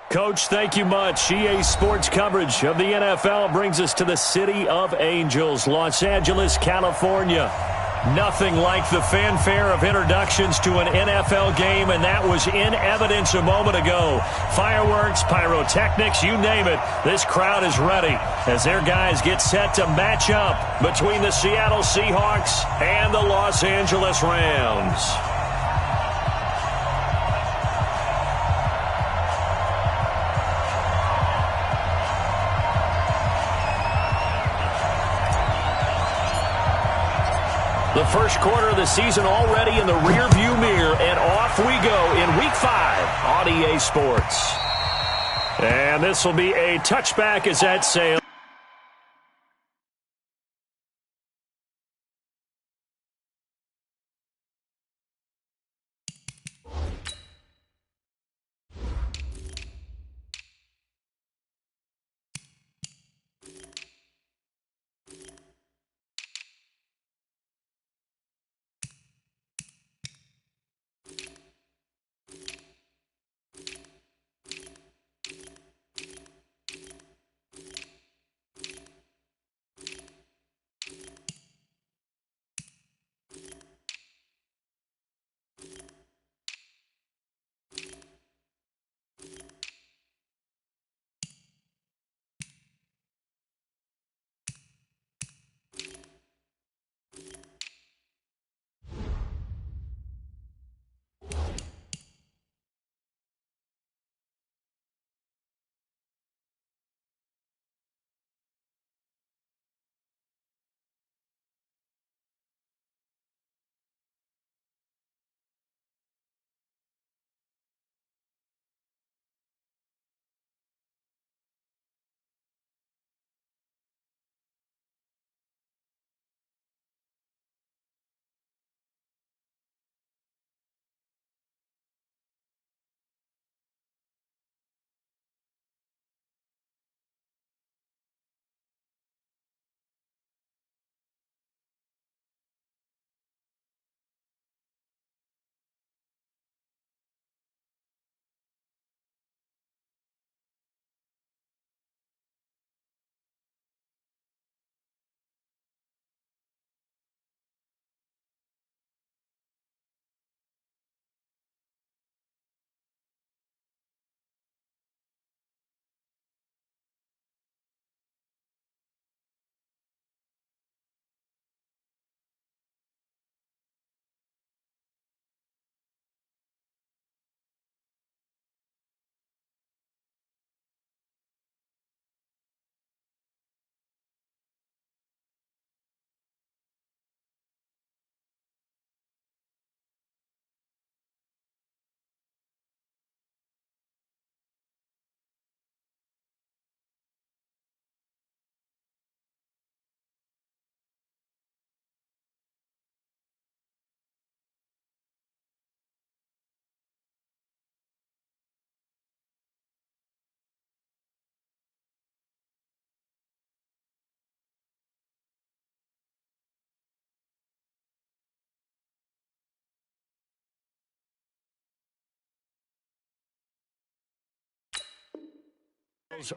Coach, thank you much. EA Sports coverage of the NFL brings us to the City of Angels, Los Angeles, California. Nothing like the fanfare of introductions to an NFL game, and that was in evidence a moment ago. Fireworks, pyrotechnics, you name it. This crowd is ready as their guys get set to match up between the Seattle Seahawks and the Los Angeles Rams. The first quarter of the season already in the rearview mirror, and off we go in Week 5 on EA Sports. And this will be a touchback as that sails.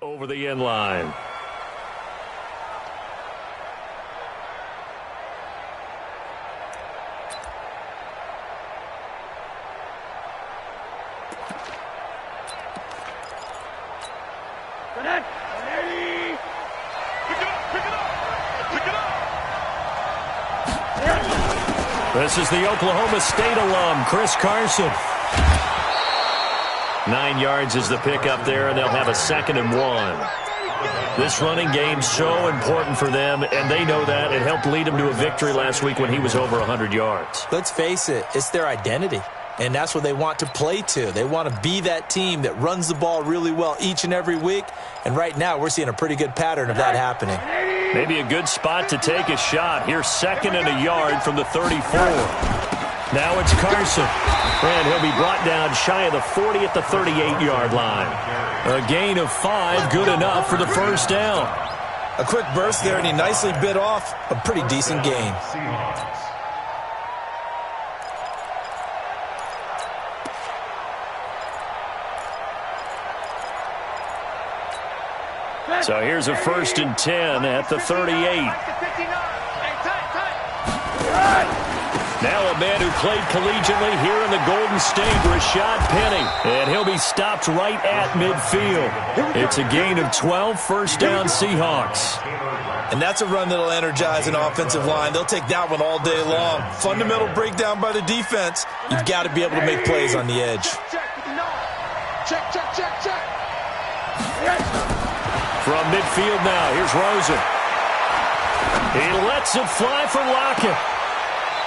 Over the end line. This is the Oklahoma State alum, Chris Carson. 9 yards is the pickup there, and they'll have a 2nd and 1. This running game's so important for them, and they know that. It helped lead them to a victory last week when he was over 100 yards. Let's face it, it's their identity, and that's what they want to play to. They want to be that team that runs the ball really well each and every week, and right now we're seeing a pretty good pattern of that happening. Maybe a good spot to take a shot. Here's 2nd and a yard from the 34. Now it's Carson, and he'll be brought down shy of the 40 at the 38-yard line. A gain of 5, good enough for the first down. A quick burst there, and he nicely bit off a pretty decent gain. So here's a 1st and 10 at the 38. Now a man who played collegiately here in the Golden State, Rashad Penny. And he'll be stopped right at midfield. It's a gain of 12, 1st down Seahawks. And that's a run that'll energize an offensive line. They'll take that one all day long. Fundamental breakdown by the defense. You've got to be able to make plays on the edge. From midfield now, here's Rosen. He lets it fly for Lockett.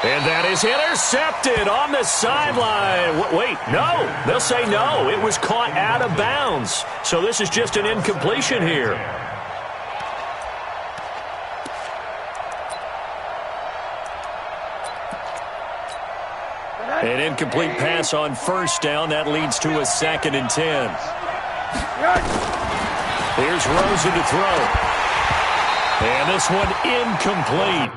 And that is intercepted on the sideline. Wait, no. They'll say no. It was caught out of bounds. So this is just an incompletion here. An incomplete pass on 1st down. That leads to a 2nd and 10. Here's Rosen to throw. And this one incomplete.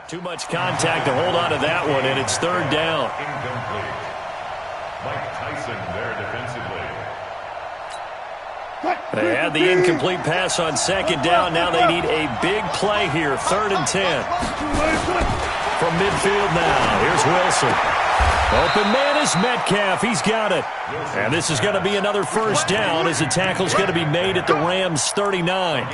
Too much contact to hold on to that one, and it's 3rd down. Incomplete. Mike Tyson there defensively. They had the incomplete pass on 2nd down. Now they need a big play here. 3rd and 10. From midfield now, here's Wilson. Open man is Metcalf. He's got it. And this is going to be another 1st down as the tackle's going to be made at the Rams' 39.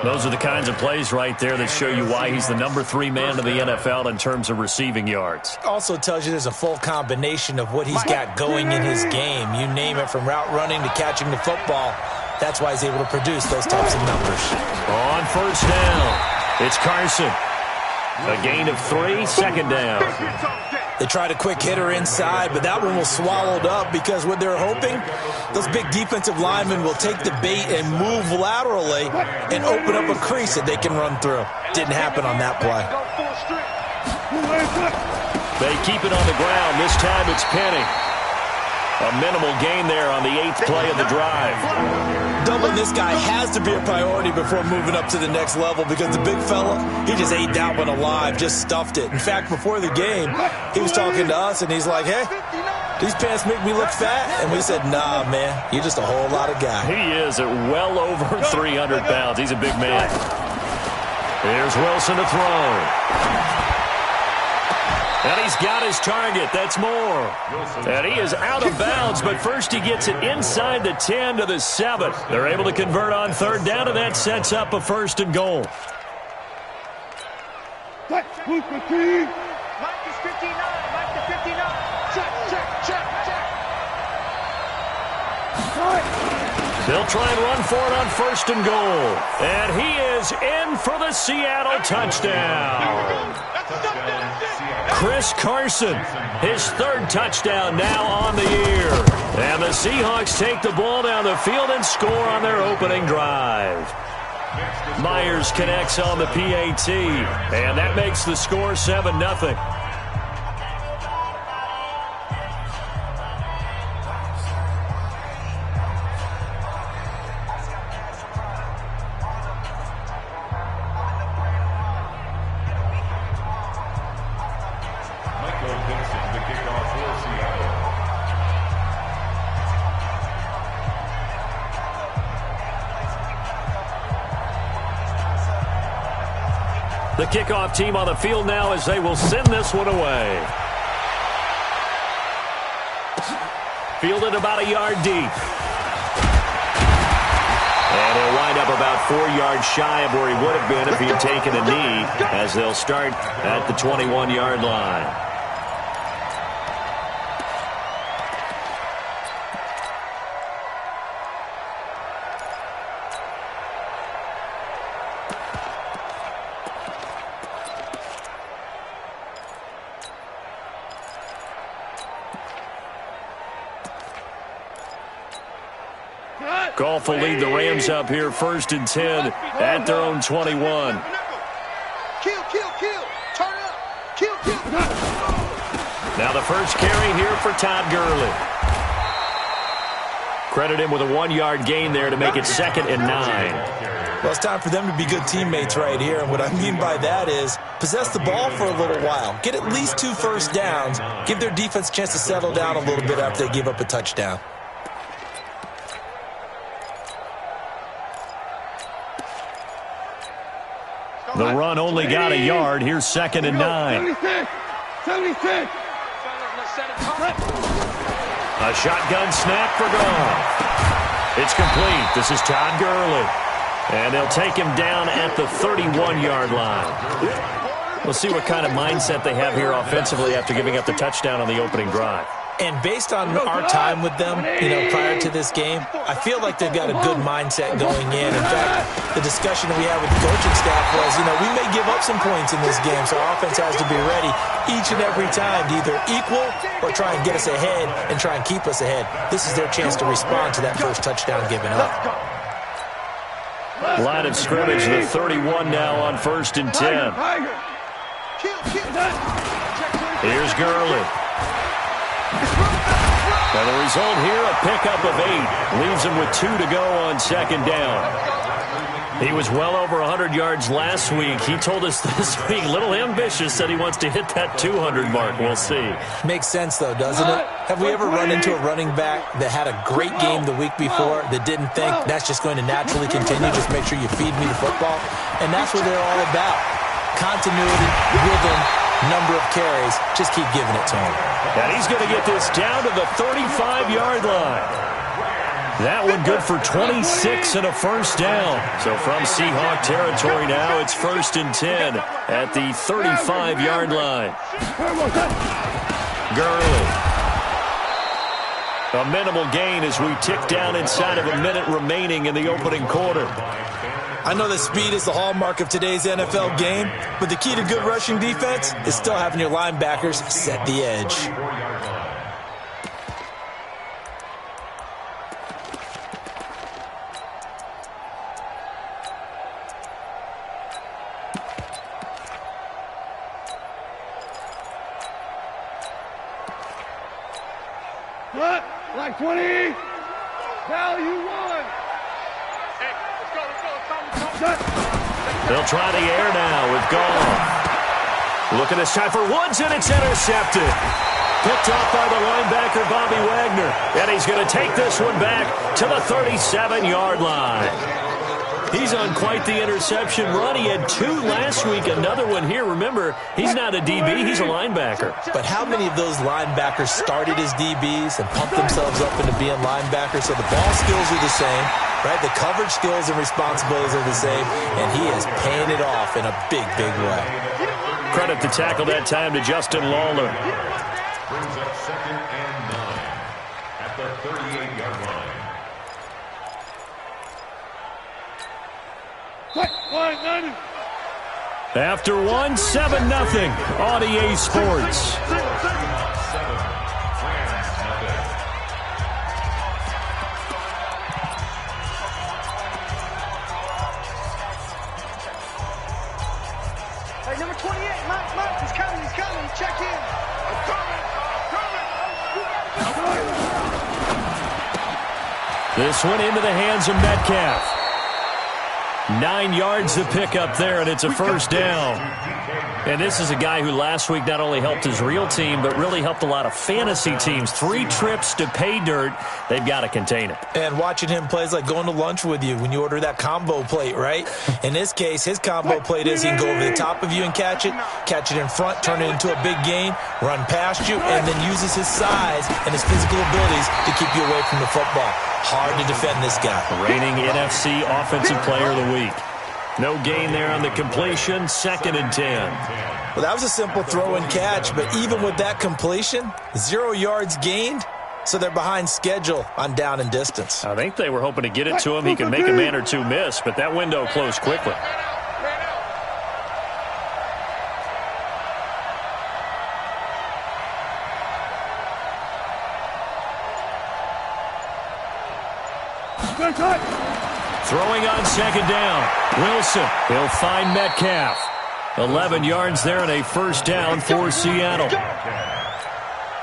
Those are the kinds of plays right there that show you why he's the number 3 man in the NFL in terms of receiving yards. Also tells you there's a full combination of what he's got going in his game. You name it, from route running to catching the football. That's why he's able to produce those types of numbers. On 1st down, it's Carson. A gain of 3, 2nd down. They tried a quick hitter inside, but that one was swallowed up because what they're hoping, those big defensive linemen will take the bait and move laterally and open up a crease that they can run through. Didn't happen on that play. They keep it on the ground. This time it's Penny. A minimal gain there on the 8th play of the drive. Doubling this guy has to be a priority before moving up to the next level because the big fella, he just ate that one alive, just stuffed it. In fact, before the game, he was talking to us, and he's like, hey, these pants make me look fat. And we said, nah, man, you're just a whole lot of guy. He is at well over 300 pounds. He's a big man. Here's Wilson to throw. And he's got his target. That's more. And he is out of bounds, but first he gets it inside the 10 to the 7. They're able to convert on 3rd down, and that sets up a 1st and goal. Mike is 59. Mike is 59. Check. They'll try and run for it on 1st and goal. And he is in for the Seattle touchdown. Chris Carson, his 3rd touchdown now on the year. And the Seahawks take the ball down the field and score on their opening drive. Myers connects on the PAT, and that makes the score 7-0. The kickoff team on the field now as they will send this one away. Fielded about a yard deep. And he'll wind up about 4 yards shy of where he would have been if he had taken a knee, as they'll start at the 21-yard line. Goff will lead the Rams up here 1st and 10 at their own 21. Kill, kill, kill. Turn up. Kill, kill. Now the first carry here for Todd Gurley. Credit him with a 1-yard gain there to make it 2nd and 9. Well, it's time for them to be good teammates right here. And what I mean by that is possess the ball for a little while. Get at least 2 first downs. Give their defense a chance to settle down a little bit after they give up a touchdown. The run only got a yard. Here's 2nd and 9. 76. A shotgun snap for Goff. It's complete. This is Todd Gurley. And they'll take him down at the 31-yard line. We'll see what kind of mindset they have here offensively after giving up the touchdown on the opening drive. And based on our time with them, prior to this game, I feel like they've got a good mindset going in. In fact, the discussion that we had with the coaching staff was, we may give up some points in this game, so our offense has to be ready each and every time to either equal or try and get us ahead and try and keep us ahead. This is their chance to respond to that first touchdown given up. Line of scrimmage, the 31 now on 1st and 10. Here's Gurley. And the result here, a pickup of 8. Leaves him with 2 to go on 2nd down. He was well over 100 yards last week. He told us this week, a little ambitious, said he wants to hit that 200 mark. We'll see. Makes sense, though, doesn't it? Have we ever run into a running back that had a great game the week before that didn't think that's just going to naturally continue? Just make sure you feed me the football. And that's what they're all about. Continuity, rhythm, number of carries. Just keep giving it to him. And he's going to get this down to the 35-yard line. That one good for 26 and a first down. So from Seahawk territory now, it's 1st and 10 at the 35-yard line. Gurley. A minimal gain as we tick down inside of a minute remaining in the opening quarter. I know that speed is the hallmark of today's NFL game, but the key to good rushing defense is still having your linebackers set the edge. Cut. Like 20. Value 1. Hey, let's go. They'll try the air now with Goff. Look at this time for Woods, and it's intercepted. Picked off by the linebacker, Bobby Wagner. And he's going to take this one back to the 37-yard line. He's on quite the interception run. He had 2 last week, another one here. Remember, he's not a DB, he's a linebacker. But how many of those linebackers started as DBs and pumped themselves up into being linebackers? So the ball skills are the same, right? The coverage skills and responsibilities are the same, and he is paying it off in a big, big way. Credit the tackle that time to Justin Lawler. Brings up 2nd and 9 at the 38-yard line. After 1, 7-0 on EA Sports. Hey, number 28, Mike, he's coming, check in. I'm coming. This one into the hands of Metcalf. 9 yards to pick up there, and it's a first down. And this is a guy who last week not only helped his real team, but really helped a lot of fantasy teams. 3 trips to pay dirt. They've got to contain it. And watching him play is like going to lunch with you when you order that combo plate, right? In this case, his combo plate is he can go over the top of you and catch it in front, turn it into a big gain, run past you, and then uses his size and his physical abilities to keep you away from the football. Hard to defend this guy. Reigning NFC Offensive Player of the Week. No gain there on the completion, 2nd and 10. Well, that was a simple throw and catch, but even with that completion, 0 yards gained, so they're behind schedule on down and distance. I think they were hoping to get it to him. He could make a man or 2 miss, but that window closed quickly. Throwing on second down. Wilson. He'll find Metcalf. 11 yards there and a first down for Seattle.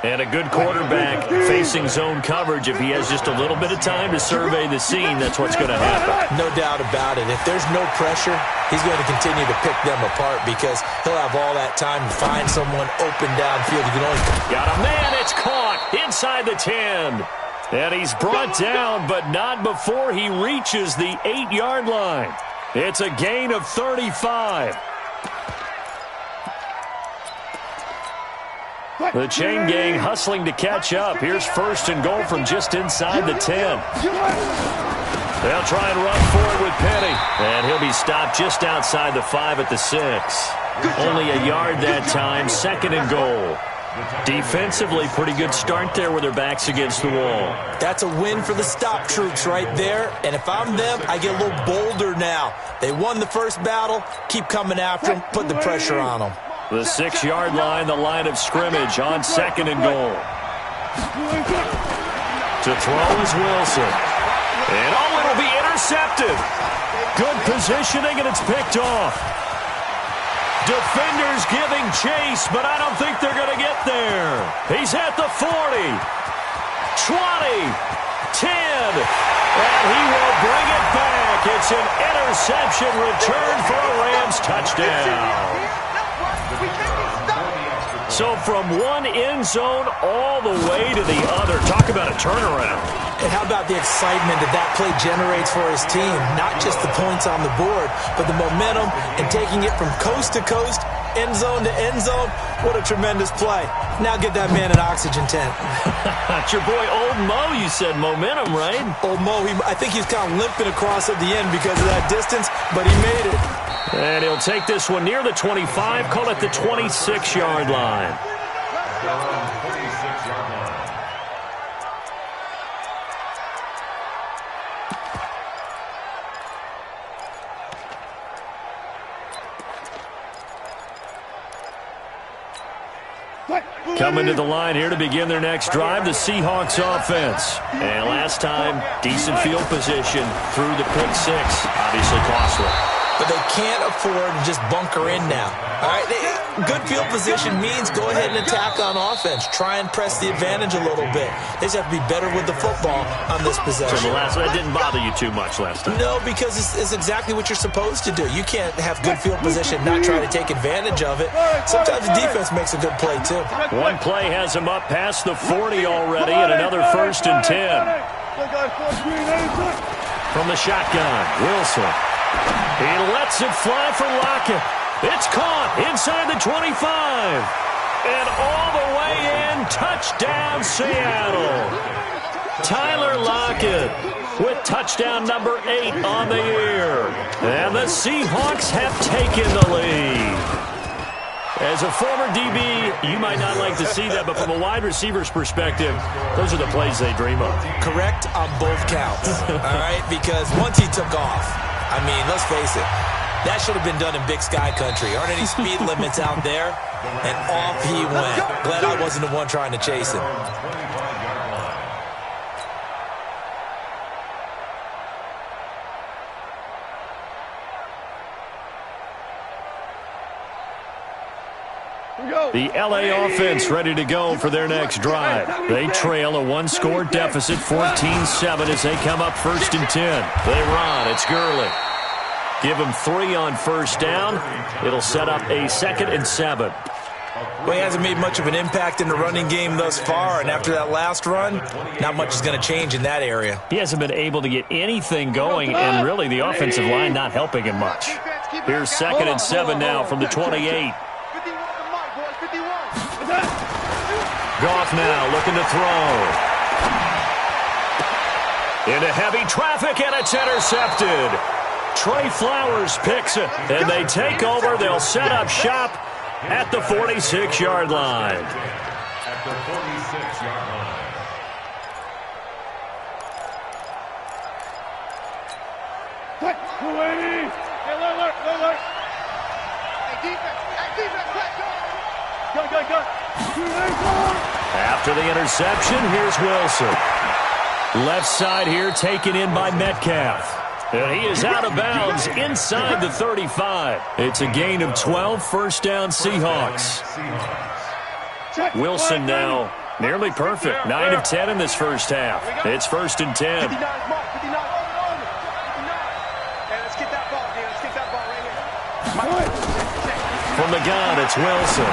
And a good quarterback facing zone coverage. If he has just a little bit of time to survey the scene, that's what's going to happen. No doubt about it. If there's no pressure, he's going to continue to pick them apart because he'll have all that time to find someone open downfield. You can only... Got a man. It's caught inside the 10. And he's brought down, but not before he reaches the 8-yard line. It's a gain of 35. The chain gang hustling to catch up. Here's first and goal from just inside the 10. They'll try and run forward with Penny. And he'll be stopped just outside the 5 at the 6. Only a yard that time. Second and goal. Defensively, pretty good start there with their backs against the wall. That's a win for the stop troops right there. And if I'm them, I get a little bolder now. They won the first battle. Keep coming after them. Put the pressure on them. The 6-yard line, the line of scrimmage on second and goal. To throw is Wilson. And it'll be intercepted. Good positioning, and it's picked off. Defenders giving chase, but I don't think they're going to get there. He's at the 40, 20, 10, and he will bring it back. It's an interception return for a Rams touchdown. So from one end zone all the way to the other. Talk about a turnaround. And how about the excitement that play generates for his team? Not just the points on the board, but the momentum and taking it from coast to coast, end zone to end zone. What a tremendous play. Now get that man an oxygen tent. It's your boy Old Mo, you said. Momentum, right? Old Mo, I think he's kind of limping across at the end because of that distance, but he made it. And he'll take this one near the 25, call it the 26-yard line. Coming to the line here to begin their next drive, the Seahawks offense. And last time, decent field position through the pick 6. Obviously costly. But they can't afford to just bunker in now. All right, good field position means go ahead and attack on offense. Try and press the advantage a little bit. They just have to be better with the football on this possession. So the last one didn't bother you too much last time? No, because it's exactly what you're supposed to do. You can't have good field position, not try to take advantage of it. Sometimes the defense makes a good play, too. One play has him up past the 40 already, and another first and 10. From the shotgun, Wilson. He lets it fly for Lockett. It's caught inside the 25. And all the way in, touchdown Seattle. Tyler Lockett with touchdown number 8 on the year. And the Seahawks have taken the lead. As a former DB, you might not like to see that, but from a wide receiver's perspective, those are the plays they dream of. Correct on both counts, all right? Because once he took off, I mean, let's face it, that should have been done in Big Sky Country. Aren't any speed limits out there? And off he went. Glad I wasn't the one trying to chase him. The LA offense ready to go for their next drive. They trail a one-score deficit, 14-7, as they come up first and 10. They run. It's Gurley. Give him 3 on first down. It'll set up a 2nd and 7. Well, he hasn't made much of an impact in the running game thus far, and after that last run, not much is going to change in that area. He hasn't been able to get anything going, and really the offensive line not helping him much. Here's 2nd and 7 now from the 28. Goff now looking to throw. Into heavy traffic, and it's intercepted. Trey Flowers picks it, and they take over. They'll set up shop at the 46-yard line. At the 46-yard line. After the interception, here's Wilson. Left side here taken in by Metcalf. And he is out of bounds inside the 35. It's a gain of 12, first down Seahawks. Wilson now nearly perfect. 9 of 10 in this first half. It's 1st and 10. From the gun, it's Wilson.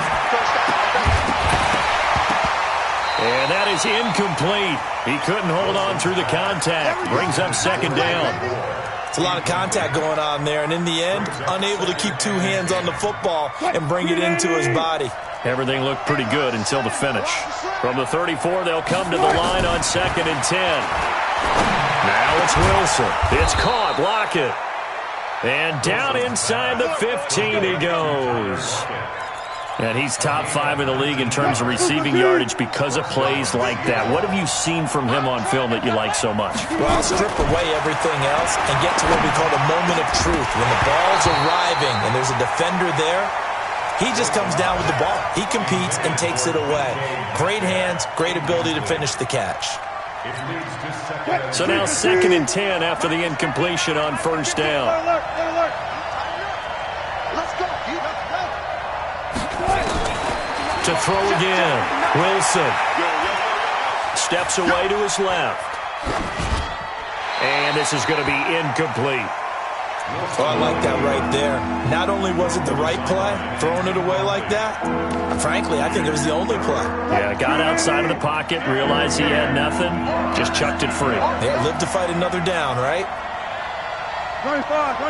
And that is incomplete. He couldn't hold on through the contact. Brings up 2nd down. It's a lot of contact going on there, and in the end, unable to keep 2 hands on the football and bring it into his body. Everything looked pretty good until the finish. From the 34, they'll come to the line on 2nd and 10. Now it's Wilson. It's caught. Lockett. And down inside the 15 he goes. And he's top 5 in the league in terms of receiving yardage because of plays like that. What have you seen from him on film that you like so much? Well, strip away everything else and get to what we call the moment of truth. When the ball's arriving and there's a defender there, he just comes down with the ball. He competes and takes it away. Great hands, great ability to finish the catch. So now 2nd and 10 after the incompletion on 1st down. To throw again. Wilson steps away to his left. And this is going to be incomplete. Oh, I like that right there. Not only was it the right play, throwing it away like that, frankly, I think it was the only play. Yeah, got outside of the pocket, realized he had nothing, just chucked it free. Yeah, live to fight another down, right? 25.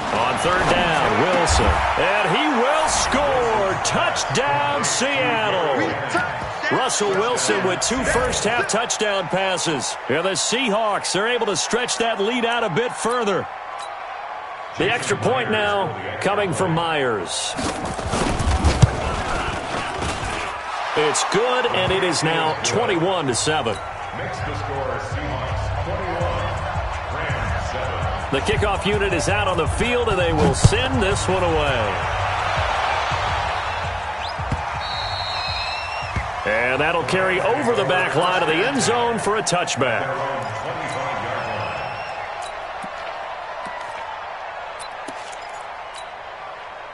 On 3rd down, Wilson. And he will score. Touchdown, Seattle. Russell Wilson with 2 first-half touchdown passes. And the Seahawks are able to stretch that lead out a bit further. The extra point now coming from Myers. It's good, and it is now 21-7. Next to score, Seahawks 21, Rams 7. The kickoff unit is out on the field, and they will send this one away. And that'll carry over the back line of the end zone for a touchback.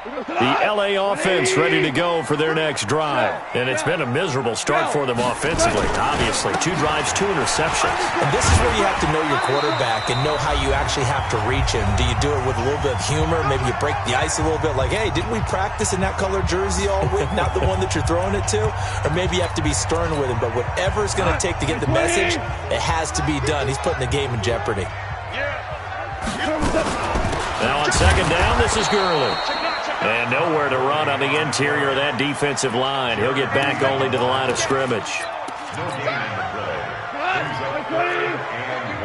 The LA offense ready to go for their next drive. And it's been a miserable start for them offensively. Obviously, 2 drives, 2 interceptions. And this is where you have to know your quarterback and know how you actually have to reach him. Do you do it with a little bit of humor? Maybe you break the ice a little bit like, hey, didn't we practice in that color jersey all week? Not the one that you're throwing it to? Or maybe you have to be stern with him. But whatever it's going to take to get the message, it has to be done. He's putting the game in jeopardy. Now on 2nd down, this is Gurley. And nowhere to run on the interior of that defensive line. He'll get back only to the line of scrimmage. No gain on the play. Brings up 3rd and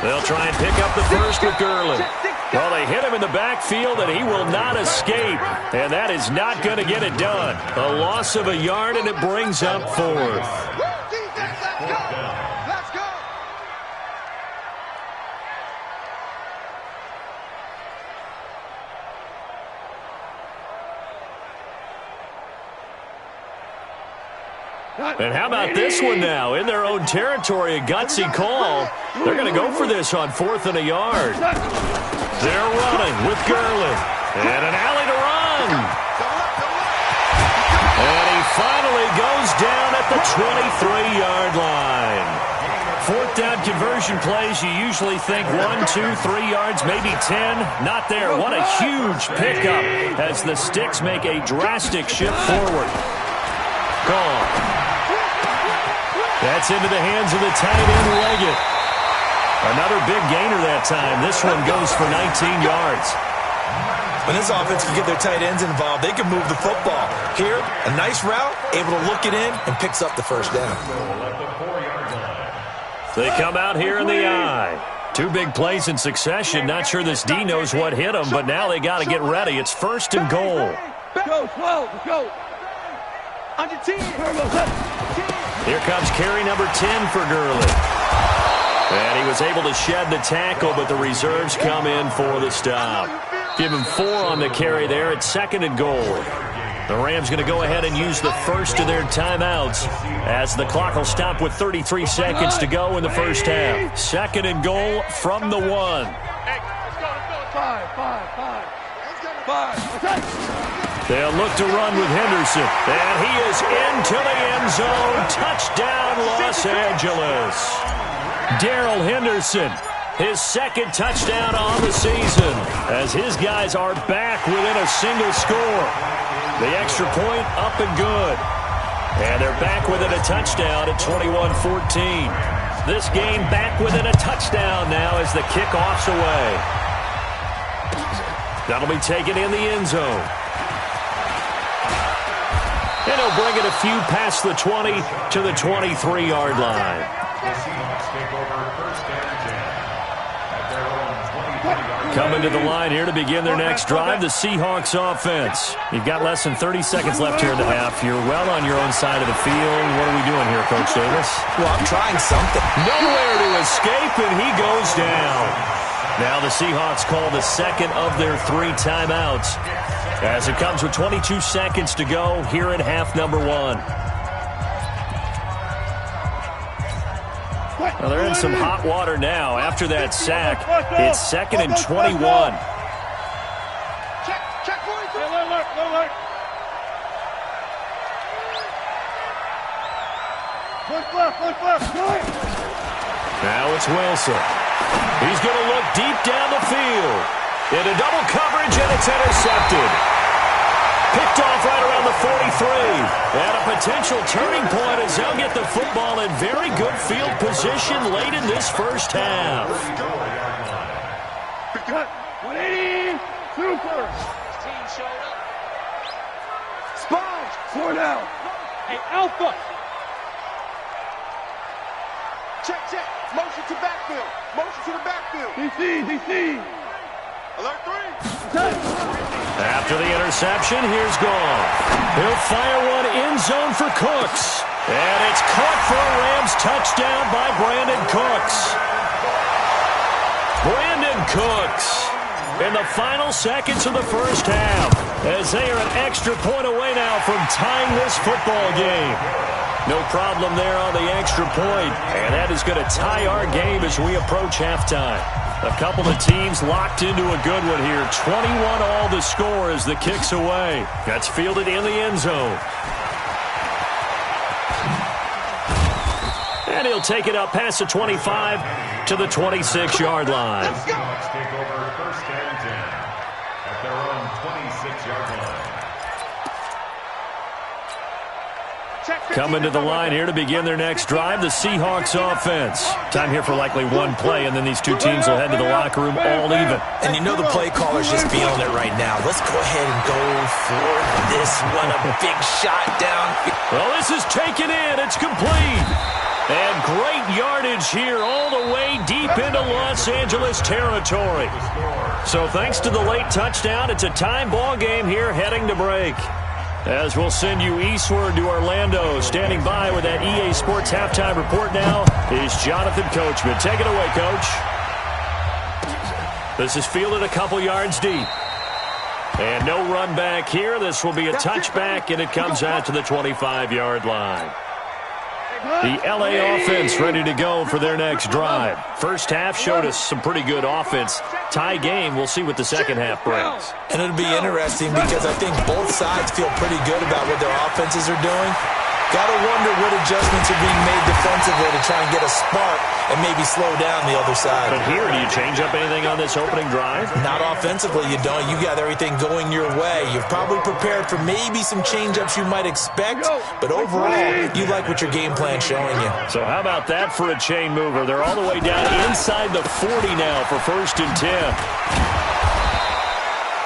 1. They'll try and pick up the first with Gurley. Well, they hit him in the backfield, and he will not escape. And that is not going to get it done. A loss of a yard, and it brings up 4th. And how about this one now? In their own territory, a gutsy call. They're going to go for this on 4th and a yard. They're running with Gurley. And an alley to run. And he finally goes down at the 23-yard line. 4th down conversion plays, you usually think 1, 2, 3 yards, maybe 10. Not there. What a huge pickup as the Sticks make a drastic shift forward. Gone. That's into the hands of the tight end, Leggett. Another big gainer that time. This one goes for 19 yards. When this offense can get their tight ends involved, they can move the football. Here, a nice route, able to look it in, and picks up the first down. They come out here in the eye. 2 big plays in succession. Not sure this D knows what hit him, but now they got to get ready. It's 1st and goal. Go, slow, go. On your team. Here comes carry number 10 for Gurley. And he was able to shed the tackle, but the reserves come in for the stop. Give him 4 on the carry there at 2nd and goal. The Rams going to go ahead and use the first of their timeouts as the clock will stop with 33 seconds to go in the first half. Second and goal from the 1. Hey, let's go. 5. They'll look to run with Henderson. And he is into the end zone. Touchdown, Los Angeles. Darrell Henderson, his second touchdown on the season, as his guys are back within a single score. The extra point up and good. And they're back within a touchdown at 21-14. This game back within a touchdown now as the kickoff's away. That'll be taken in the end zone. And he'll bring it a few past the 20 to the 23-yard line. The Seahawks take over first and 10 at their own 23-yard line. Coming to the line here to begin their next drive, the Seahawks offense. You've got less than 30 seconds left here in the half. You're well on your own side of the field. What are we doing here, Coach Davis? Well, I'm trying something. Nowhere to escape, and he goes down. Now the Seahawks call the second of their 3 timeouts, as it comes with 22 seconds to go here in half number 1. Well, they're in some hot water now. After that sack, it's second and 21. Check, 43. Alert. One left. Now it's Wilson. He's going to look deep down the field. Into double coverage, and it's intercepted. Picked off right around the 43. And a potential turning point as they'll get the football in very good field position late in this first half. 180. Super. Team showed up. Sponge. 4 down. Hey, Alpha. Check. Motion to backfield. Motion to the backfield. DC. Alert 3. After the interception, here's Goff. He'll fire one end zone for Cooks. And it's caught for a Rams touchdown by Brandon Cooks. Brandon Cooks in the final seconds of the first half, as they are an extra point away now from tying this football game. No problem there on the extra point, and that is going to tie our game as we approach halftime. A couple of teams locked into a good one here. 21-all the score as the kick's away. That's fielded in the end zone. And he'll take it up past the 25 to the 26-yard line. Seahawks take over first and 10 at their own 26-yard line. Coming to the line here to begin their next drive, the Seahawks offense. Time here for likely one play, and then these two teams will head to the locker room all even. And you know the play caller's just feeling it right now. Let's go ahead and go for this one. A big shot down. Well, this is taken in. It's complete. And great yardage here all the way deep into Los Angeles territory. So thanks to the late touchdown, it's a time ball game here heading to break. As we'll send you eastward to Orlando. Standing by with that EA Sports halftime report now is Jonathan Coachman. Take it away, Coach. This is fielded a couple yards deep. And no run back here. This will be a touchback, and it comes out to the 25-yard line. The LA offense ready to go for their next drive. First half showed us some pretty good offense. Tie game, we'll see what the second half brings. And it'll be interesting because I think both sides feel pretty good about what their offenses are doing. Got to wonder what adjustments are being made defensively to try and get a spark and maybe slow down the other side. But here, do you change up anything on this opening drive? Not offensively, you don't. You got everything going your way. You've probably prepared for maybe some change-ups you might expect, but overall, you like what your game plan's showing you. So how about that for a chain mover? They're all the way down inside the 40 now for first and 10.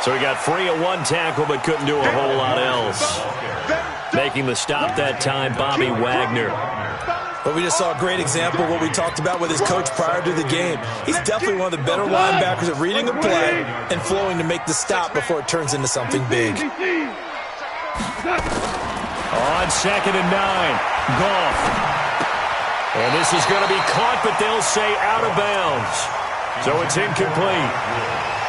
So he got free of one tackle but couldn't do a whole lot else. Making the stop that time, Bobby Wagner. But we just saw a great example of what we talked about with his coach prior to the game. He's definitely one of the better linebackers at reading a play and flowing to make the stop before it turns into something big. On second and 9, Goff. And this is going to be caught, but they'll say out of bounds. So it's incomplete.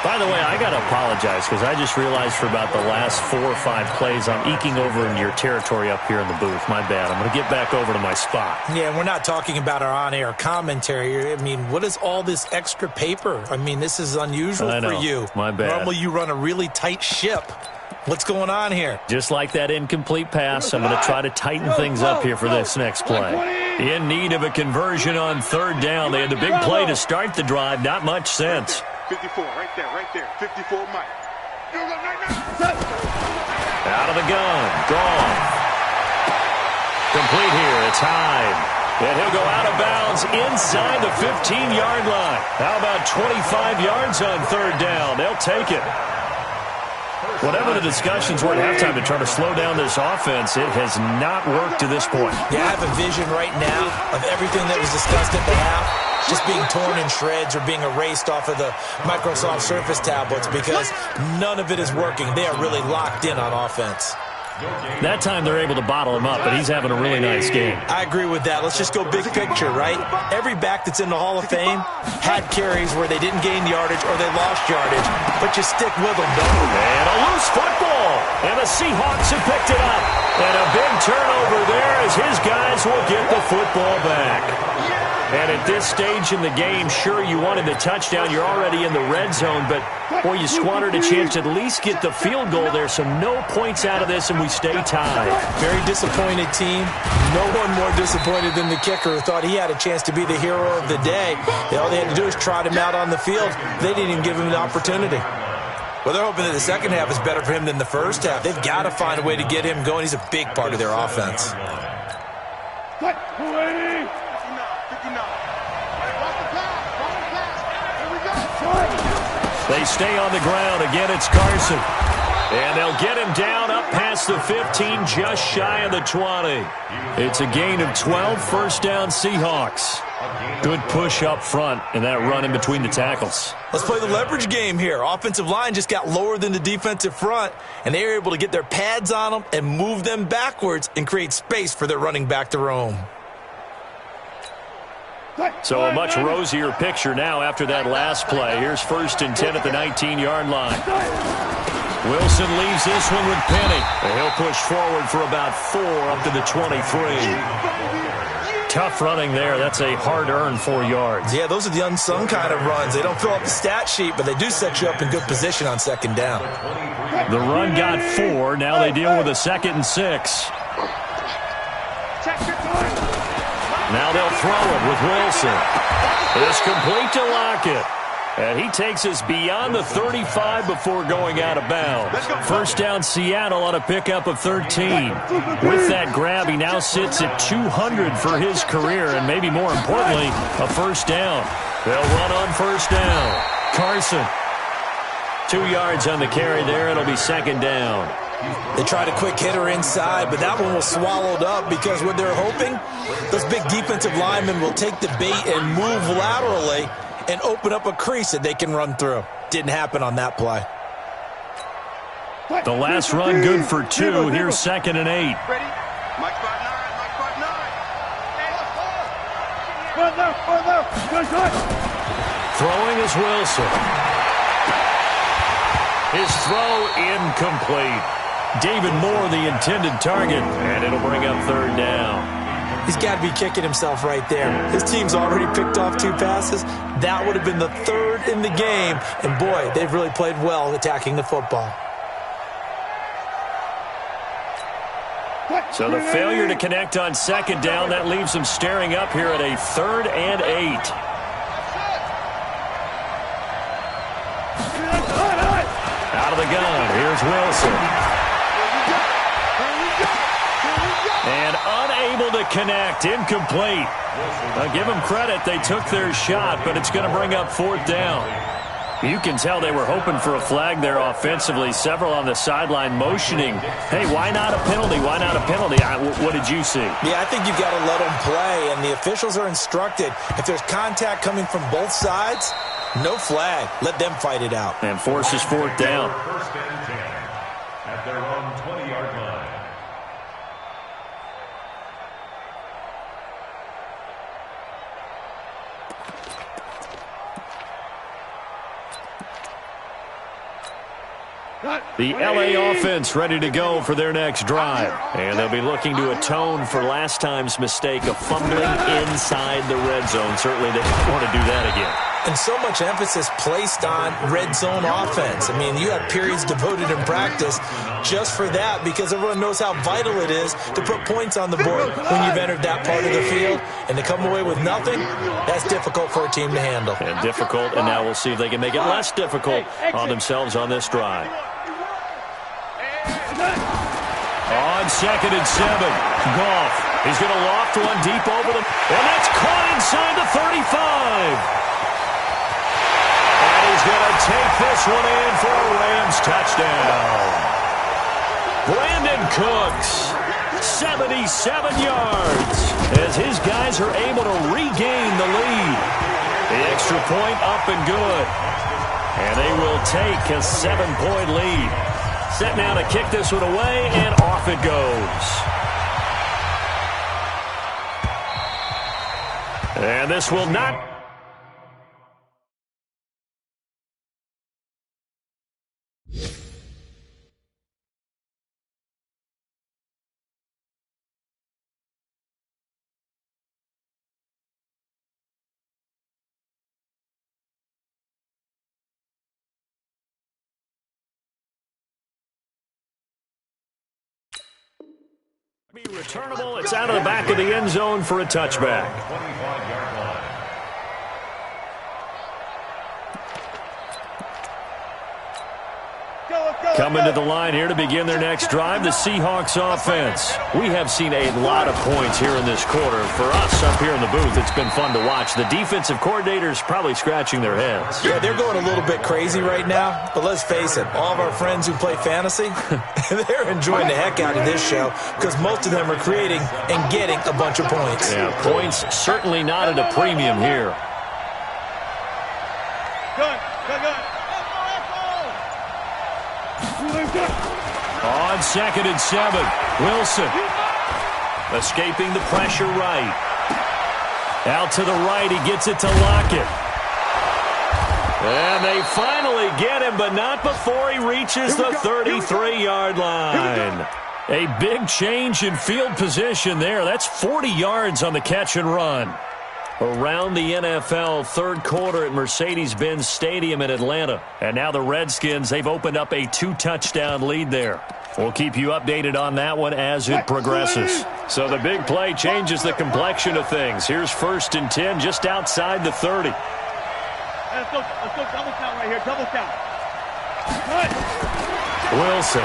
By the way, I got to apologize because I just realized for about the last 4 or 5 plays I'm eking over into your territory up here in the booth. My bad. I'm going to get back over to my spot. Yeah, and we're not talking about our on-air commentary. I mean, what is all this extra paper? I mean, this is unusual for you. My bad. Normally you run a really tight ship. What's going on here? Just like that incomplete pass, I'm going to try to tighten things up here for this next play. In need of a conversion on 3rd down. They had the big play to start the drive. Not much sense. 54, right there. 54, Mike. Out of the gun. Gone. Complete here. It's Hyde. And he'll go out of bounds inside the 15-yard line. How about 25 yards on 3rd down? They'll take it. Whatever the discussions were at halftime to try to slow down this offense, it has not worked to this point. Yeah, I have a vision right now of everything that was discussed at the half just being torn in shreds or being erased off of the Microsoft Surface tablets because none of it is working. They are really locked in on offense. That time they're able to bottle him up, but he's having a really nice game. I agree with that. Let's just go big picture, right? Every back that's in the Hall of Fame had carries where they didn't gain yardage or they lost yardage, but you stick with them, don't you? And a loose football, and the Seahawks have picked it up. And a big turnover there as his guys will get the football back. And at this stage in the game, sure, you wanted the touchdown. You're already in the red zone, but, boy, you squandered a chance to at least get the field goal there, so no points out of this, and we stay tied. Very disappointed team. No one more disappointed than the kicker who thought he had a chance to be the hero of the day. All they had to do is trot him out on the field. They didn't even give him the opportunity. Well, they're hoping that the second half is better for him than the first half. They've got to find a way to get him going. He's a big part of their offense. They stay on the ground. Again, it's Carson. And they'll get him down up past the 15, just shy of the 20. It's a gain of 12, 1st down Seahawks. Good push up front and that run in between the tackles. Let's play the leverage game here. Offensive line just got lower than the defensive front, and they were able to get their pads on them and move them backwards and create space for their running back to roam. So a much rosier picture now after that last play. Here's 1st and 10 at the 19-yard line. Wilson leaves this one with Penny. And he'll push forward for about 4 up to the 23. Tough running there. That's a hard-earned 4 yards. Yeah, those are the unsung kind of runs. They don't fill up the stat sheet, but they do set you up in good position on 2nd down. The run got 4. Now they deal with a 2nd and 6. Now they'll throw it with Wilson. It's complete to Lockett. And he takes us beyond the 35 before going out of bounds. 1st down Seattle on a pickup of 13. With that grab, he now sits at 200 for his career, and maybe more importantly, a 1st down. They'll run on 1st down. Carson. 2 yards on the carry there. It'll be 2nd down. They tried a quick hitter inside, but that one was swallowed up because what they're hoping, those big defensive linemen will take the bait and move laterally and open up a crease that they can run through. Didn't happen on that play. The last run good for 2. Here's 2nd and 8. Ready? Mike 5'9", Mike 5'9". Throwing is Wilson. His throw incomplete. David Moore, the intended target, and it'll bring up 3rd down. He's got to be kicking himself right there. His team's already picked off 2 passes. That would have been the 3rd in the game. And, boy, they've really played well attacking the football. So the failure to connect on 2nd down, that leaves them staring up here at a 3rd and 8. Out of the gun, here's Wilson. And unable to connect, incomplete. I'll give them credit, they took their shot, but it's going to bring up 4th down. You can tell they were hoping for a flag there offensively. Several on the sideline motioning, hey, why not a penalty? Why not a penalty? What did you see? Yeah, I think you've got to let them play, and the officials are instructed. If there's contact coming from both sides, no flag. Let them fight it out. And forces 4th down. 1st and 10 at their own 20-yard line. The LA offense ready to go for their next drive. And they'll be looking to atone for last time's mistake of fumbling inside the red zone. Certainly they don't want to do that again. And so much emphasis placed on red zone offense. I mean, you have periods devoted in practice just for that because everyone knows how vital it is to put points on the board when you've entered that part of the field. And to come away with nothing, that's difficult for a team to handle. And difficult, and now we'll see if they can make it less difficult on themselves on this drive. On 2nd and 7, Goff. He's going to loft one deep over them, and that's caught inside the 35. And he's going to take this one in for a Rams touchdown. Brandon Cooks, 77 yards, as his guys are able to regain the lead. The extra point up and good. And they will take a 7-point lead. Set now to kick this one away, and off it goes. And this will not... be returnable. It's out of the back of the end zone for a touchback. 25-yard line. Coming to the line here to begin their next drive, the Seahawks offense. We have seen a lot of points here in this quarter. For us up here in the booth, it's been fun to watch. The defensive coordinators probably scratching their heads. Yeah, they're going a little bit crazy right now. But let's face it, all of our friends who play fantasy, they're enjoying the heck out of this show because most of them are creating and getting a bunch of points. Yeah, points certainly not at a premium here. Good. On 2nd and 7, Wilson escaping the pressure right. Out to the right, he gets it to Lockett. And they finally get him, but not before he reaches the 33-yard line. A big change in field position there. That's 40 yards on the catch and run. Around the NFL, third quarter at Mercedes-Benz Stadium in Atlanta. And now the Redskins, they've opened up a 2-touchdown lead there. We'll keep you updated on that one as it progresses. So the big play changes the complexion of things. Here's 1st and 10 just outside the 30. Let's go double count right here, double count. Wilson.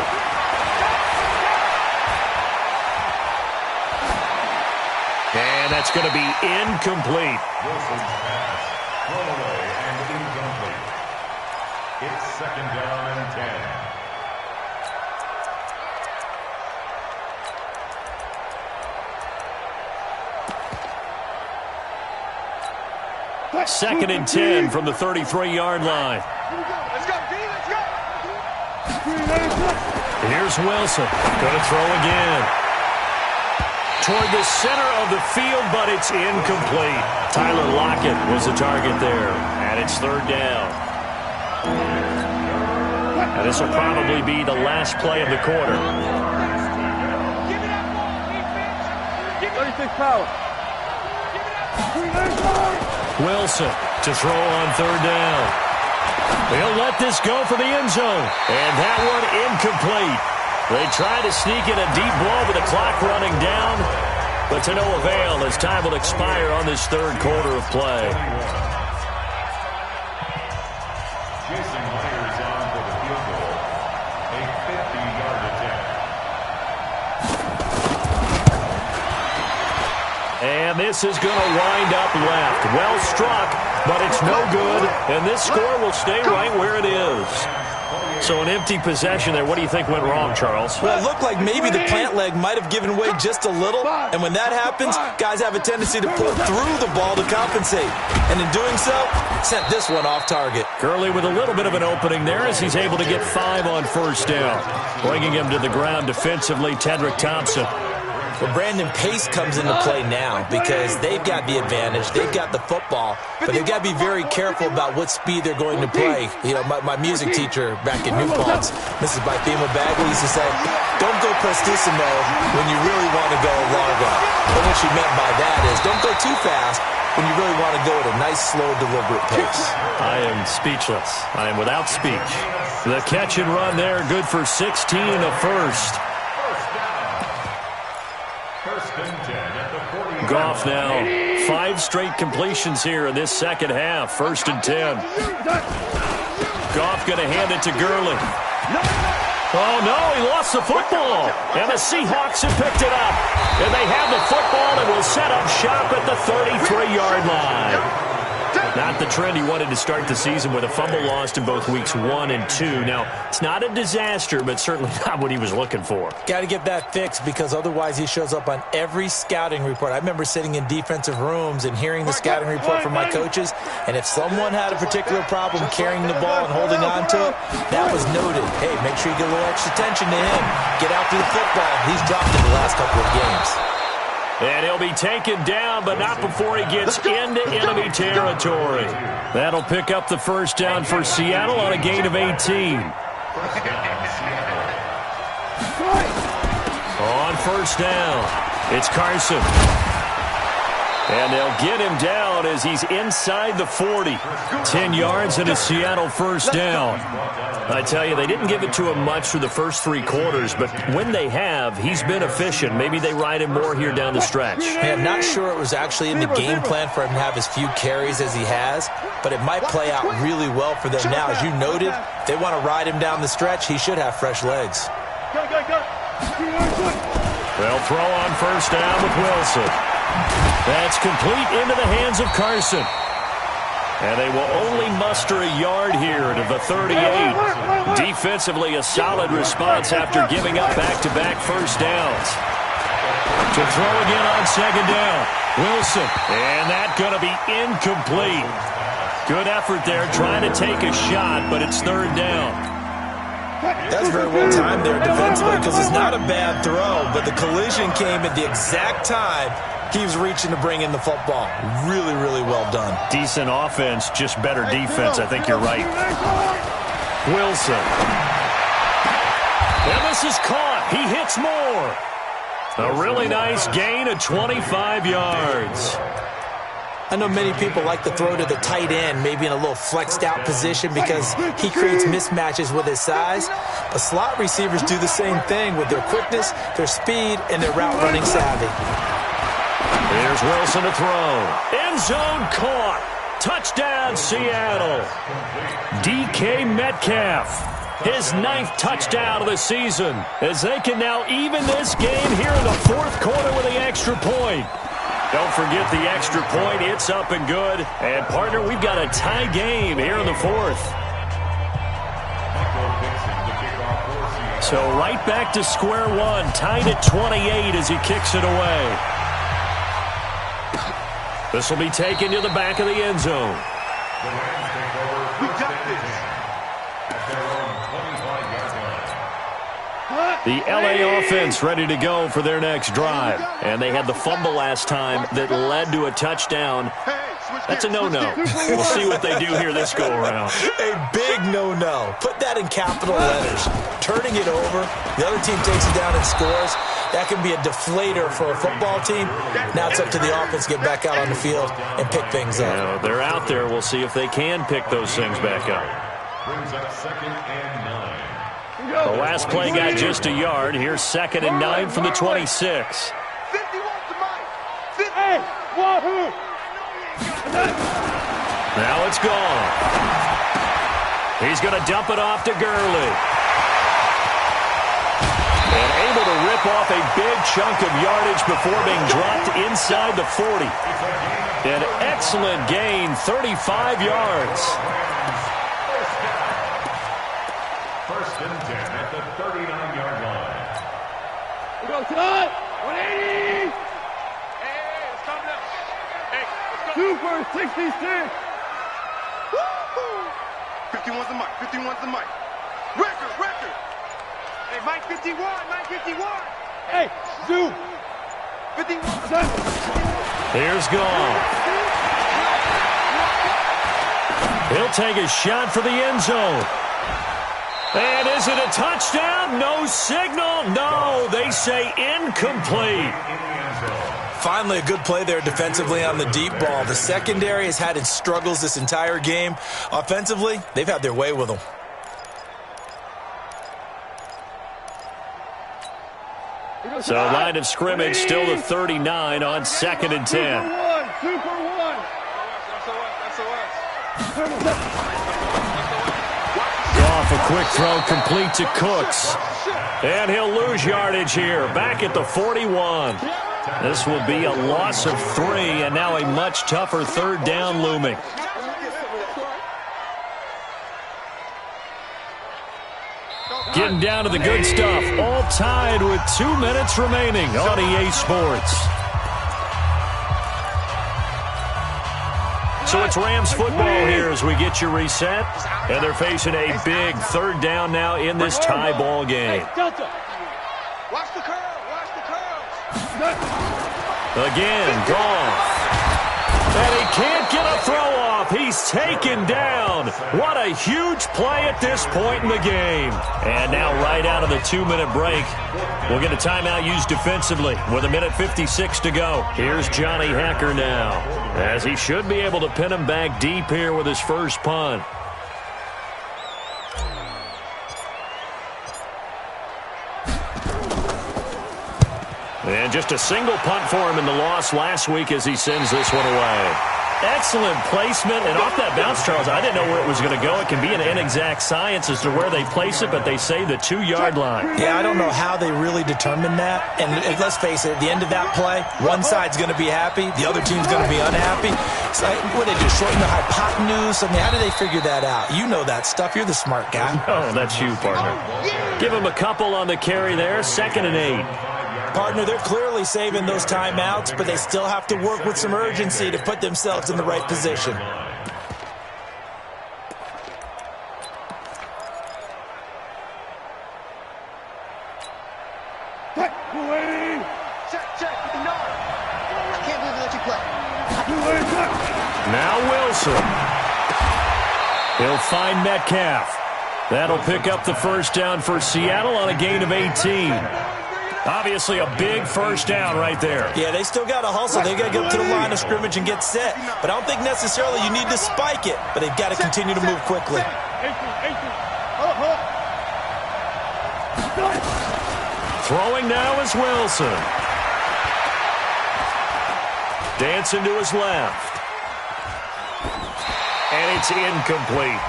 And that's going to be incomplete. Wilson's pass. Throw away and incomplete. It's 2nd down and 10. 2nd and 10 from the 33-yard line. Let's go, D, let's go. Here's Wilson. Going to throw again. Toward the center of the field, but it's incomplete. Tyler Lockett was the target there, and it's 3rd down. And this will probably be the last play of the quarter. 36 power. Wilson to throw on 3rd down. He'll let this go for the end zone, and that one incomplete. They try to sneak in a deep blow with the clock running down, but to no avail as time will expire on this third quarter of play. Jason Myers on for the field goal. A 50-yard attempt. And this is going to wind up left. Well struck, but it's no good, and this score will stay right where it is. So an empty possession there. What do you think went wrong, Charles? Well, it looked like maybe the plant leg might have given way just a little. And when that happens, guys have a tendency to pull through the ball to compensate. And in doing so, sent this one off target. Gurley with a little bit of an opening there as he's able to get 5 on 1st down. Bringing him to the ground defensively, Tedrick Thompson. Well, Brandon, pace comes into play now because they've got the advantage. They've got the football, but they've got to be very careful about what speed they're going to play. You know, my music teacher back in New Paltz, Mrs. Bythema Bagley, used to say, don't go prestissimo when you really want to go largo. And what she meant by that is don't go too fast when you really want to go at a nice, slow, deliberate pace. I am speechless. I am without speech. The catch and run there, good for 16 and a first. Goff now, 5 straight completions here in this second half. 1st and 10. Goff going to hand it to Gurley. Oh, no, he lost the football. And the Seahawks have picked it up. And they have the football and will set up shop at the 33-yard line. Not the trend he wanted to start the season with a fumble lost in both weeks 1 and 2. Now, it's not a disaster, but certainly not what he was looking for. Got to get that fixed because otherwise he shows up on every scouting report. I remember sitting in defensive rooms and hearing the scouting report from my coaches, and if someone had a particular problem carrying the ball and holding on to it, that was noted. Hey, make sure you get a little extra attention to him. Get after the football. He's dropped it the last couple of games. And he'll be taken down, but not before he gets into enemy territory. That'll pick up the first down for Seattle on a gain of 18. On first down, it's Carson. And they'll get him down as he's inside the 40. 10 yards and a Seattle first down. I tell you, they didn't give it to him much for the first 3 quarters, but when they have, he's been efficient. Maybe they ride him more here down the stretch. Hey, I'm not sure it was actually in the game plan for him to have as few carries as he has, but it might play out really well for them now. As you noted, if they want to ride him down the stretch, he should have fresh legs. They'll throw on first down with Wilson. That's complete into the hands of Carson. And they will only muster a yard here to the 38. Defensively, a solid response after giving up back-to-back first downs. To throw again on second down. Wilson. And that's going to be incomplete. Good effort there trying to take a shot, but it's 3rd down. That's very well timed there defensively because it's not a bad throw, but the collision came at the exact time he was reaching to bring in the football. Really, really well done. Decent offense, just better defense. I think you're right. Wilson. And this is caught. He hits more. A really nice gain of 25 yards. I know many people like to throw to the tight end, maybe in a little flexed out position because he creates mismatches with his size. But slot receivers do the same thing with their quickness, their speed, and their route running savvy. Here's Wilson to throw. End zone caught. Touchdown, Seattle. DK Metcalf. His 9th touchdown of the season as they can now even this game here in the 4th quarter with the extra point. Don't forget the extra point. It's up and good. And, partner, we've got a tie game here in the 4th. So right back to square one. Tied at 28 as he kicks it away. This will be taken to the back of the end zone. We got this. The LA offense ready to go for their next drive. And they had the fumble last time that led to a touchdown. That's a no-no. We'll see what they do here this go-around. A big no-no. Put that in capital letters. Turning it over, the other team takes it down and scores. That can be a deflator for a football team. Now it's up to the offense to get back out on the field and pick things up. Yeah, they're out there. We'll see if they can pick those things back up. Brings up 2nd and 9. The last play got just a yard. Here's 2nd and 9 from the 26. 50 wants the mic. 50. Wahoo. Now it's gone. He's going to dump it off to Gurley. And able to rip off a big chunk of yardage before being dropped inside the 40. An excellent gain, 35 yards. 1st and 10 at the 39-yard line. We go, Todd. 180. Hey, let's come down. Hey, let's go. 2 for 66. Woo-hoo. 51's the mic. 51's the mic. Record. Hey, Mike 51. Mike 51. Hey, Zoo. Here's Goff. He'll take a shot for the end zone. And is it a touchdown? No signal. No, they say incomplete. Finally, a good play there defensively on the deep ball. The secondary has had its struggles this entire game. Offensively, they've had their way with them. So line of scrimmage still to 39 on 2nd and 10. Off a quick throw complete to Cooks. And he'll lose yardage here. Back at the 41. This will be a loss of 3, and now a much tougher 3rd down looming. Getting down to the good stuff. All tied with 2 minutes remaining on EA Sports. So it's Rams football here as we get you reset. And they're facing a big 3rd down now in this tie ball game. Watch the curl. Watch the curl. Again, Goff. And he can't get a throw off. He's taken down. What a huge play at this point in the game. And now right out of the 2-minute break, we'll get a timeout used defensively with 1:56 to go. Here's Johnny Hacker now, as he should be able to pin him back deep here with his first punt. And just a single punt for him in the loss last week as he sends this one away. Excellent placement, and off that bounce, Charles, I didn't know where it was going to go. It can be an inexact science as to where they place it, but they say the 2-yard line. Yeah, I don't know how they really determined that. And let's face it, at the end of that play, one side's going to be happy, the other team's going to be unhappy. It's like, what did they do, shorten the hypotenuse? I mean, how did they figure that out? You know that stuff. You're the smart guy. Oh, that's you, partner. Give him a couple on the carry there, 2nd and 8. Partner, they're clearly saving those timeouts, but they still have to work with some urgency to put themselves in the right position. Now Wilson. He'll find Metcalf. That'll pick up the first down for Seattle on a gain of 18. Obviously a big first down right there. Yeah, they still got to hustle. They got to get up to the line of scrimmage and get set. But I don't think necessarily you need to spike it. But they've got to continue to move quickly. Throwing now is Wilson. Dancing to his left. And it's incomplete.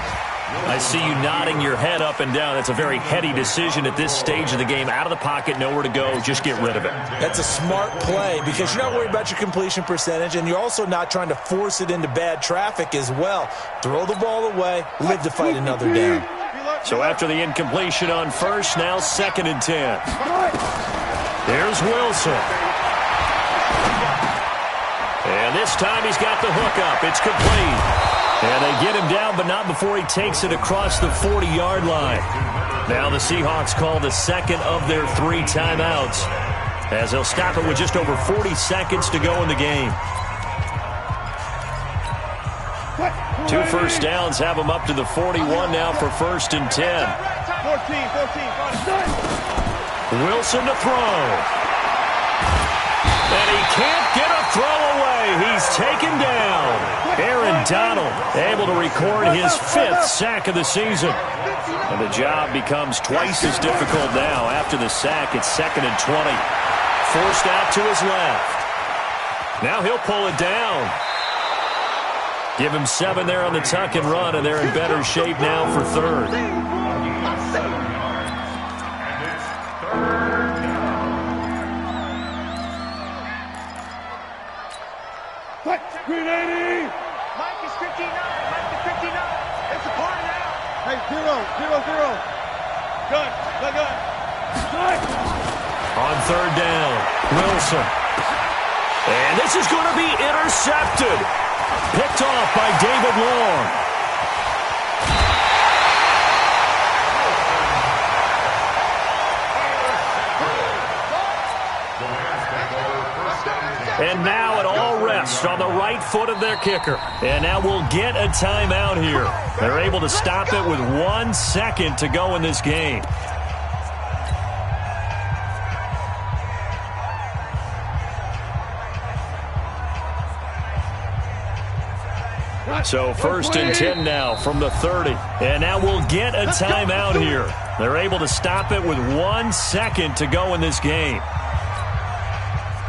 I see you nodding your head up and down. That's a very heady decision at this stage of the game. Out of the pocket, nowhere to go. Just get rid of it. That's a smart play because you're not worried about your completion percentage, and you're also not trying to force it into bad traffic as well. Throw the ball away, live to fight another down. So after the incompletion on first, now 2nd and 10. There's Wilson. And this time he's got the hook up. It's complete. And they get him down, but not before he takes it across the 40-yard line. Now the Seahawks call the 2nd of their 3 timeouts, as they'll stop it with just over 40 seconds to go in the game. 2 first downs have them up to the 41 now for 1st and 10. 14. Wilson to throw. And he can't get a throw away. He's taken down. Aaron Donald able to record his 5th sack of the season. And the job becomes twice as difficult now. After the sack, it's 2nd and 20. Forced out to his left. Now he'll pull it down. Give him 7 there on the tuck and run, and they're in better shape now for 3rd. Green 80! Mike is 59. Mike is 59. It's a party now. Hey, 0, 0, 0. Gun. On 3rd down, Wilson. And this is going to be intercepted. Picked off by David Long. And now it all rests on the right foot of their kicker. And now we'll get a timeout here. They're able to stop it with 1 second to go in this game. So 1st and 10 now from the 30. And now we'll get a timeout here. They're able to stop it with 1 second to go in this game.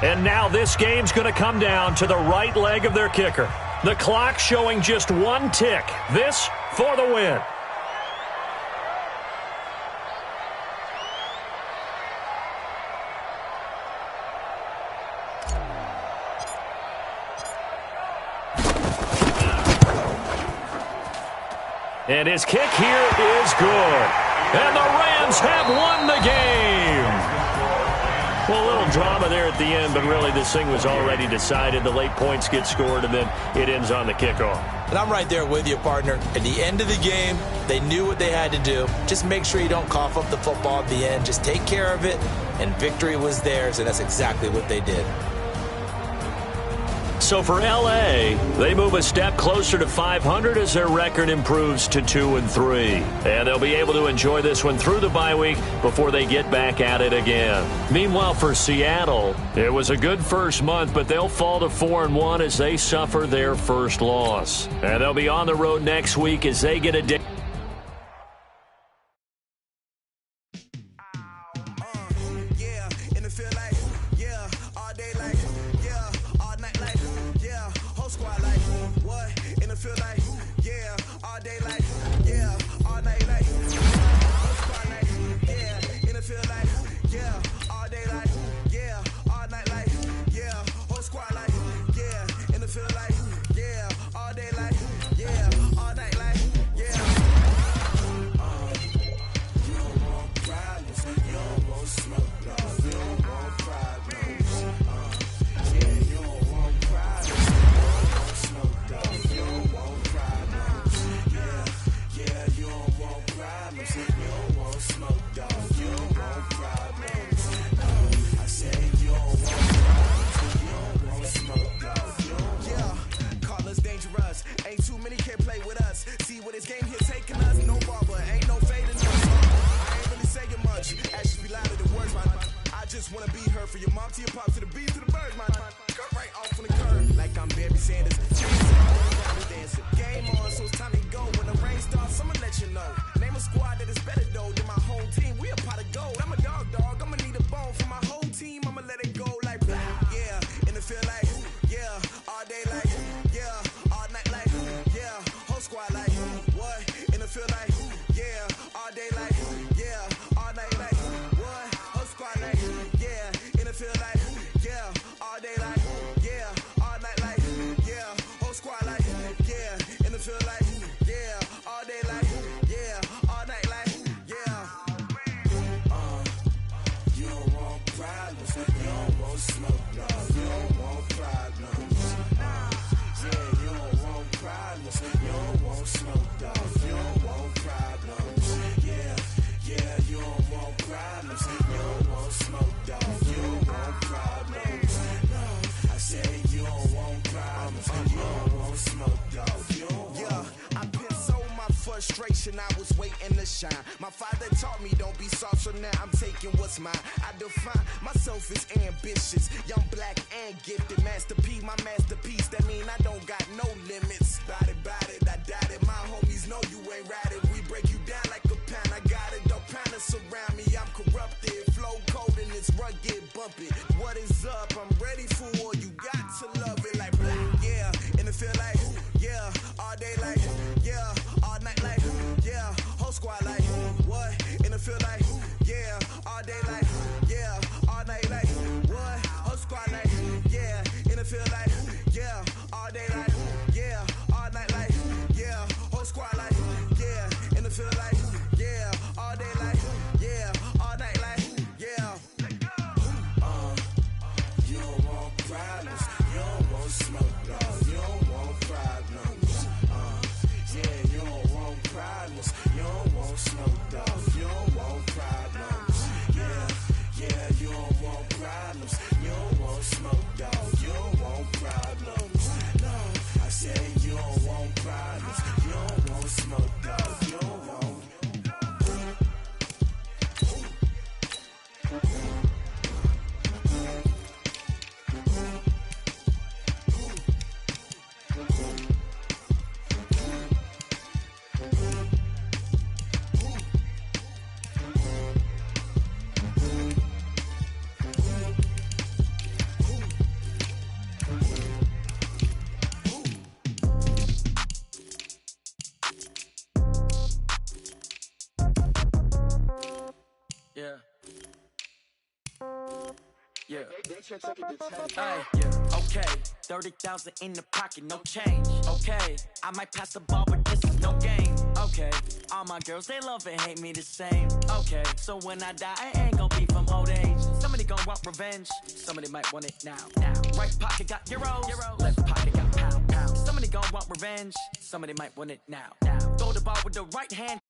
And now this game's going to come down to the right leg of their kicker. The clock showing just 1 tick. This for the win. And his kick here is good. And the Rams have won the game. Well, a little drama there at the end, but really this thing was already decided. The late points get scored, and then it ends on the kickoff. And I'm right there with you, partner. At the end of the game, they knew what they had to do. Just make sure you don't cough up the football at the end. Just take care of it, and victory was theirs, and that's exactly what they did. So for L.A., they move a step closer to 500 as their record improves to 2-3. And they'll be able to enjoy this one through the bye week before they get back at it again. Meanwhile, for Seattle, it was a good first month, but they'll fall to 4-1 as they suffer their first loss. And they'll be on the road next week as they get a day. I was waiting to shine. My father taught me don't be soft, so now I'm taking what's mine. I define myself as ambitious, young, black, and gifted. Master P, my masterpiece. That mean I don't got no limits. Bout it, I doubt it. My homies know you ain't ratted. We break you down like a pound. I got it, don't pound us around me. I'm corrupted, flow cold and it's rugged, bumpy. What is up? I'm ready for war. You got to love it like black, yeah. And it feel like, yeah, all day like, yeah, all night like, yeah, whole squad like, what? And it feel like, yeah, all day like, yeah, all night like, what? Whole squad like, yeah, and it feel like, yeah, all day like, yeah, yeah, okay. 30,000 in the pocket, no change. Okay, I might pass the ball, but this is no game. Okay, all my girls, they love and hate me the same. Okay, so when I die, I ain't gon' be from old age. Somebody gon' want revenge, somebody might want it now. Right pocket got euros, left pocket got pound. Somebody gon' want revenge, somebody might want it now. Throw the ball with the right hand.